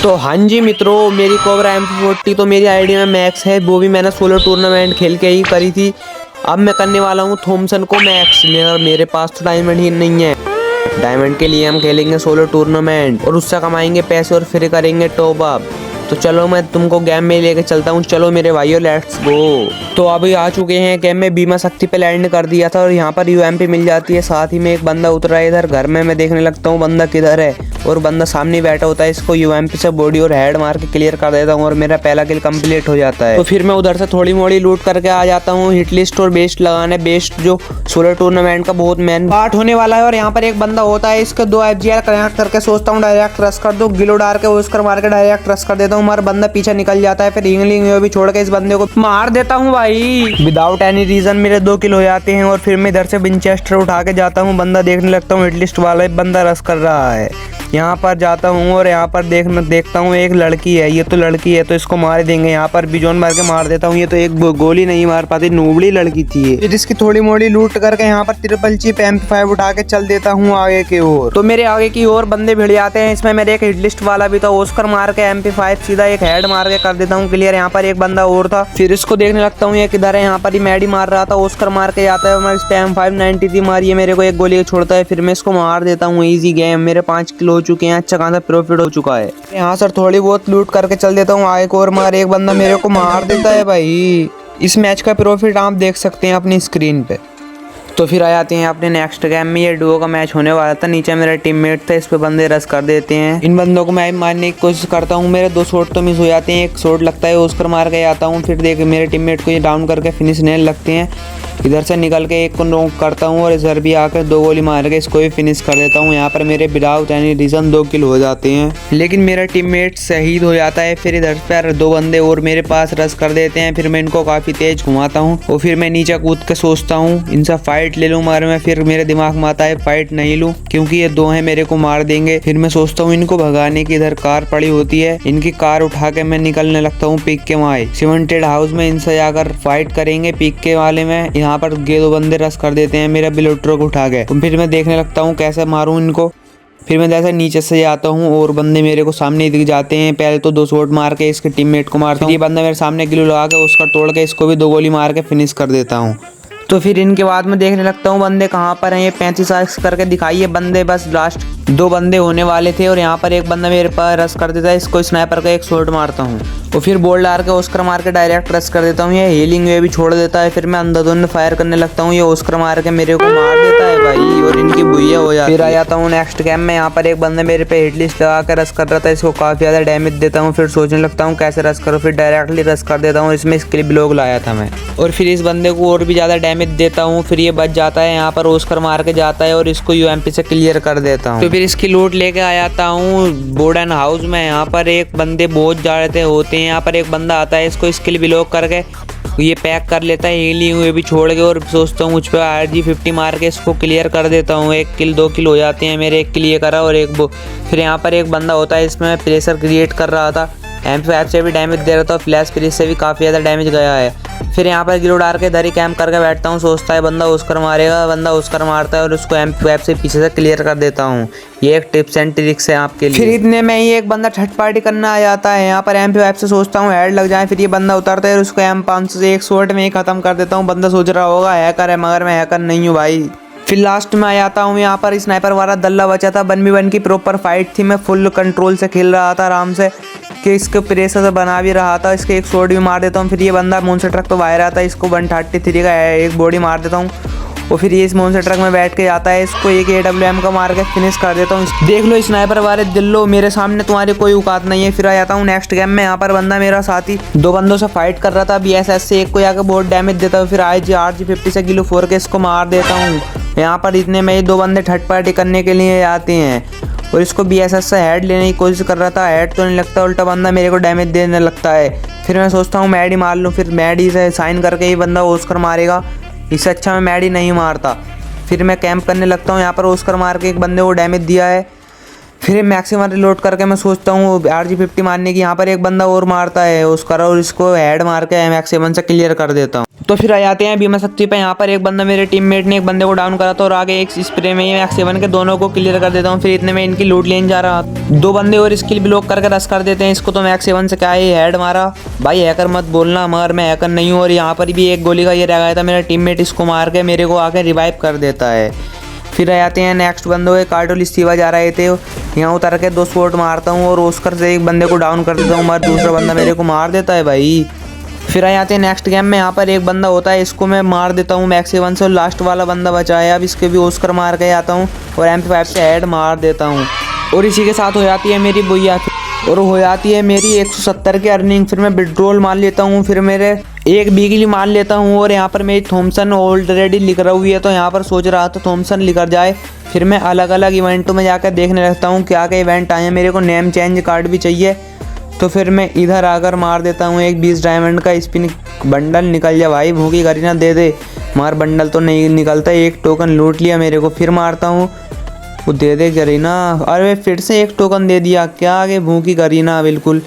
तो हाँ जी मित्रों, मेरी कोबरा M40 तो मेरी आईडी में मैक्स है। वो भी मैंने सोलो टूर्नामेंट खेल के ही करी थी। अब मैं करने वाला हूँ थॉमसन को मैक्स। मेरे पास तो डायमंड ही नहीं है। डायमंड के लिए हम खेलेंगे सोलो टूर्नामेंट और उससे कमाएंगे पैसे और फिर करेंगे टॉप अप। तो चलो मैं तुमको गेम में लेके चलता हूँ। चलो मेरे भाइयों, लेट्स गो। तो अभी आ चुके हैं गेम में। बीमा शक्ति पे लैंड कर दिया था और यहाँ पर UMP मिल जाती है। साथ ही में एक बंदा उतरा है इधर घर में। मैं देखने लगता हूँ बंदा किधर है और बंदा सामने बैठा होता है। इसको UMP से बॉडी और हेड मार के क्लियर कर देता हूँ और मेरा पहला किल कंप्लीट हो जाता है। तो फिर मैं उधर से थोड़ी मोड़ी लूट करके आ जाता हूँ। हिट लिस्ट और बेस्ट लगाने। बेस्ट जो सोलर टूर्नामेंट का बहुत मेन पार्ट होने वाला है। और यहाँ पर एक बंदा होता है, इसके 2 FGR कनेक्ट करके सोचता हूँ डायरेक्ट रश कर दो। गिलो डाल के उसकर मार के डायरेक्ट रश कर देता हूँ। हमारा बंदा पीछे निकल जाता है। फिर इंगलिंग भी छोड़ के इस बंदे को मार देता हूँ भाई। विदाउट एनी रीजन मेरे 2 किल हो जाते हैं। और फिर मैं इधर से विंचेस्टर उठा के जाता हूँ। बंदा देखने लगता हूँ, हिटलिस्ट वाला बंदा रश कर रहा है। यहाँ पर जाता हूँ और यहाँ पर देखता हूँ एक लड़की है। ये तो लड़की है तो इसको मार देंगे। यहाँ पर बिजोन मार के मार देता हूँ। ये तो एक गोली नहीं मार पाती, नूबड़ी लड़की थी। फिर इसकी थोड़ी मोड़ी लूट करके यहाँ पर ट्रिपल चिप MP5 उठा के चल देता हूँ आगे की ओर। तो मेरे आगे की ओर बंदे भिड़ जाते हैं। इसमें मेरे एक हिटलिस्ट वाला भी था। उसकर मार के MP5 सीधा एक हेड मार के कर देता हूँ क्लियर। यहाँ पर एक बंदा और था। फिर इसको देखने लगता हूँ ये किधर है। यहाँ पर ही मैडी मार रहा था। उसकर मार के जाता है। इस पे M590 थी मारी है मेरे को। एक गोली छोड़ता है। फिर मैं इसको मार देता हूँ। Easy game. मेरे 5 किल हो चुके हैं। अच्छा खासा प्रॉफिट हो चुका है। यहाँ सर थोड़ी बहुत लूट करके चल देता हूँ आगे को और मगर एक बंदा मेरे को मार देता है भाई। इस मैच का प्रॉफिट आप देख सकते हैं अपनी स्क्रीन पे। तो फिर आ जाते हैं अपने नेक्स्ट गेम में। ये डुओ का मैच होने वाला था। नीचे मेरा टीममेट था। इस पे बंदे रश कर देते हैं। इन बंदों को मैं मारने की कोशिश करता हूँ। मेरे 2 शॉट तो मिस हो जाते हैं। एक शॉट लगता है उसकर मार के आता हूँ। फिर देख मेरे टीममेट को ये डाउन करके फिनिश नहीं लगते हैं। इधर से निकल के एक को नॉक करता हूँ और इधर भी आकर 2 गोली मार के इसको भी फिनिश कर देता हूँ। यहाँ पर मेरे विदाउट एनी रीजन 2 किल हो जाते हैं। लेकिन मेरा टीममेट शहीद हो जाता है। फिर इधर पर 2 बंदे और मेरे पास रश कर देते हैं। फिर मैं इनको काफी तेज घुमाता हूँ और फिर मैं नीचे कूद के सोचता हूँ इनसे फाइट ले लूँ, मगर मैं फिर मेरे दिमाग में आता है फाइट नहीं लूँ क्योंकि ये 2 हैं मेरे को मार देंगे। फिर मैं सोचता हूँ इनको भगाने की। इधर कार पड़ी होती है। इनकी कार उठा के मैं निकलने लगता हूँ पीक के माए सीमेंटेड हाउस में। इनसे जाकर फाइट करेंगे पीक के वाले में। यहाँ पर 2 बंदे रश कर देते हैं मेरा बुलेट ट्रक उठा के। तो फिर मैं देखने लगता हूँ कैसे मारूं इनको। फिर मैं जैसे नीचे से आता हूँ और बंदे मेरे को सामने दिख जाते हैं। पहले तो 2 शॉट मार के इसके टीममेट को मारता हूँ। ये बंदा मेरे सामने गिलो लगा के उसका तोड़ के इसको भी 2 गोली मार के फिनिश कर देता हूँ। तो फिर इनके बाद में देखने लगता हूँ बंदे कहाँ पर हैं। ये 35 करके दिखाइए बंदे। बस लास्ट 2 बंदे होने वाले थे और यहाँ पर एक बंदा मेरे पास रश कर देता है। इसको स्नाइपर का एक शॉट मारता हूँ और फिर बॉल डाल के ओस्कर मार के डायरेक्ट रश कर देता हूँ। ये हीलिंग वे भी छोड़ देता है। फिर मैं अंधाधुंध फायर करने लगता हूँ। ये ओस्कर मार के मेरे को मार देता है भाई और इनकी भुइया हो जाती है। फिर आ जाता हूँ नेक्स्ट गेम में। यहाँ पर एक बंदा मेरे पे हिटलिस्ट लगा के रश कर रहा था। इसको काफी ज्यादा डैमेज देता हूँ। फिर सोचने लगता हूँ कैसे रश करो। फिर डायरेक्टली रश कर देता हूँ। इसमें इसके लिए ब्लॉक लाया था मैं और फिर इस बंदे को और भी ज्यादा डैमेज देता हूँ। फिर ये बच जाता है। यहाँ पर ओस्कर मार के जाता है और इसको UMP से क्लियर कर देता हूँ। तो फिर इसकी लूट लेके आ जाता हूँ बोर्डन हाउस में। यहाँ पर एक बंदे बहुत ज्यादा होते हैं। यहाँ पर एक बंदा आता है। इसको स्किल ब्लॉक करके ये पैक कर लेता है हीलिंग हुए भी छोड़ के और सोचता हूँ मुझ पर RG50 मार के इसको क्लियर कर देता हूँ। 1 किल 2 किल हो जाते हैं मेरे। 1 किल ये करा और एक फिर यहाँ पर एक बंदा होता है। इसमें प्रेशर क्रिएट कर रहा था। MP5 से भी डैमेज दे रहा था। फ्लैश फ्रीज से भी काफ़ी ज़्यादा डैमेज गया है। फिर यहाँ पर गिलो डाल के इधर ही कैंप करके बैठता हूँ। सोचता है बंदा उसकर मारेगा। बंदा उसकर मारता है और उसको MP5 से पीछे से क्लियर कर देता हूँ। ये एक टिप्स एंड ट्रिक्स है आपके लिए। फिर इतने में ही एक बंदा थर्ड पार्टी करना आ जाता है। यहाँ पर MP5 से सोचता हूँ हेड लग जाए। फिर ये बंदा उतरता है और उसको M500 से एक शॉट में ही खत्म कर देता हूँ। बंदा सोच रहा होगा हैकर है, मगर मैं हैकर नहीं हूँ भाई। फिर लास्ट में आ जाता हूँ। यहाँ पर स्नाइपर वाला दल्ला बचा था। 1v1 की प्रॉपर फाइट थी। मैं फुल कंट्रोल से खेल रहा था आराम से कि इसके प्रेशर से बना भी रहा था। इसके एक शॉट भी मार देता हूँ। फिर ये बंदा मोन्स्टर ट्रक पे बाहर आता है। इसको 133 का एक बॉडी मार देता हूँ और फिर ये इस मोन्स्टर ट्रक में बैठ के जाता है। इसको एक AWM का मार के फिनिश कर देता हूँ। देख लो स्नाइपर वाले दिल्लो, मेरे सामने तुम्हारी कोई औकात नहीं है। फिर आ जाता हूँ नेक्स्ट गेम में। यहाँ पर बंदा मेरा साथी 2 बंदों से फाइट कर रहा था। BSS से एक को जाकर बहुत डैमेज देता हूँ। फिर RG50 से गिलो 4 के इसको मार देता हूँ। यहाँ पर इतने में 2 बंदे थर्ड पार्टी करने के लिए आते हैं और इसको BSS से हेड लेने की कोशिश कर रहा था। हेड तो नहीं लगता, उल्टा बंदा मेरे को डैमेज देने लगता है। फिर मैं सोचता हूँ मैडी मार लूँ। फिर मैडी से साइन करके ही बंदा ओस्कर मारेगा। इससे अच्छा मैं मैडी नहीं मारता। फिर मैं कैंप करने लगता हूँ। यहाँ पर ओस्कर मार के एक बंदे को डैमेज दिया है। फिर मैक्सिमम रिलोड करके मैं सोचता हूँ RG50 मारने की। यहाँ पर एक बंदा और मारता है ओस्कर और इसको हेड मार के मैक्सिमम से क्लियर कर देता हूँ। तो फिर आ जाते हैं बीमा शक्ति पे। यहाँ पर एक बंदा, मेरे टीममेट ने एक बंदे को डाउन करा था और आगे एक स्प्रे में ही मैक्स 7 के दोनों को क्लियर कर देता हूँ। फिर इतने में इनकी लूट लेने जा रहा, 2 बंदे और स्किल ब्लॉक करके रश कर देते हैं इसको। तो मैक्स 7 से क्या ही हेड मारा। भाई हैकर मत बोलना, मगर मैं हैकर नहीं हूँ। और यहाँ पर भी एक गोली का ये रह गया था, मेरा टीममेट इसको मार के मेरे को आके रिवाइव कर देता है। फिर आ जाते हैं नेक्स्ट बंदों के। कार्डोल स्टीवा जा रहे थे, यहाँ उतर के 2 शॉट मारता हूँ और ऑस्कर से एक बंदे को डाउन कर देता हूँ, मगर दूसरा बंदा मेरे को मार देता है भाई। फिर आ जाते हैं नेक्स्ट गेम में। यहाँ पर एक बंदा होता है, इसको मैं मार देता हूँ मैक्स 7 से और लास्ट वाला बंदा बचा है। अब इसके भी ऑस्कर मार के आता हूँ और MP5 से हेड मार देता हूँ और इसी के साथ हो जाती है मेरी बुइया और हो जाती है मेरी 170 की अर्निंग। फिर मैं विड्रॉल मार लेता हूँ, फिर मेरे एक बीगली मार लेता हूँ और यहाँ पर मेरी थॉमसन ऑलरेडी लिख रही हुई है। तो यहाँ पर सोच रहा था थॉमसन लिखर जाए। फिर मैं अलग अलग इवेंटों में जाकर देखने लगता हूँ क्या क्या इवेंट आए हैं। मेरे को नेम चेंज कार्ड भी चाहिए, तो फिर मैं इधर आकर मार देता हूँ एक 20 डायमंड का स्पिन। बंडल निकल जा भाई, भूखी करीना दे दे। मार बंडल तो नहीं निकलता, एक टोकन लूट लिया मेरे को। फिर मारता हूँ, वो दे दे करीना। अरे फिर से एक टोकन दे दिया, क्या आगे भूखी करीना बिल्कुल।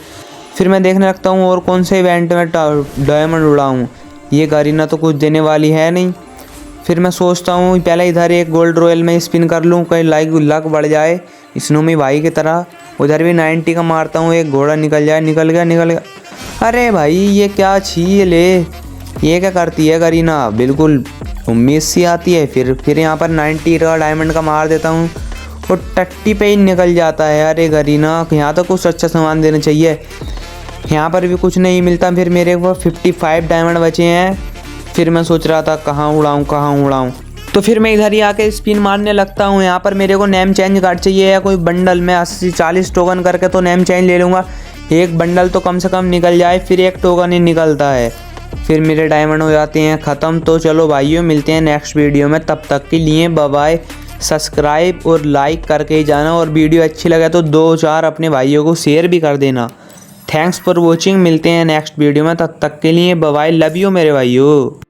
फिर मैं देखने लगता हूँ और कौन से इवेंट में डायमंड उड़ाऊँ। ये करीना तो कुछ देने वाली है नहीं। फिर मैं सोचता हूँ पहले इधर एक गोल्ड रॉयल में स्पिन कर लूँ, कहीं लक बढ़ जाए स्नोमी भाई की तरह। उधर भी 90 का मारता हूँ, एक घोड़ा निकल जाए। निकल गया। अरे भाई ये क्या छी ले, ये क्या करती है करीना, बिल्कुल उम्मीद सी आती है। फिर यहाँ पर 90 का डायमंड का मार देता हूँ और टट्टी पे ही निकल जाता है। अरे करीना, यहाँ तो कुछ अच्छा सामान देना चाहिए, यहाँ पर भी कुछ नहीं मिलता। फिर मेरे को 55 डायमंड बचे हैं। फिर मैं सोच रहा था कहाँ उड़ाऊँ। तो फिर मैं इधर ही आके स्पिन मारने लगता हूँ। यहाँ पर मेरे को नेम चेंज कार्ड चाहिए या कोई बंडल। मैं 80-40 टोकन करके तो नेम चेंज ले लूँगा, एक बंडल तो कम से कम निकल जाए। फिर एक टोकन ही निकलता है, फिर मेरे डायमंड हो जाते हैं ख़त्म। तो चलो भाइयों, मिलते हैं नेक्स्ट वीडियो में, तब तक के लिए बाय बाय। सब्सक्राइब और लाइक करके ही जाना, और वीडियो अच्छी लगे तो 2-4 अपने भाइयों को शेयर भी कर देना। थैंक्स फॉर वॉचिंग, मिलते हैं नेक्स्ट वीडियो में, तब तक के लिए बाय बाय। लव यू मेरे भाइयों।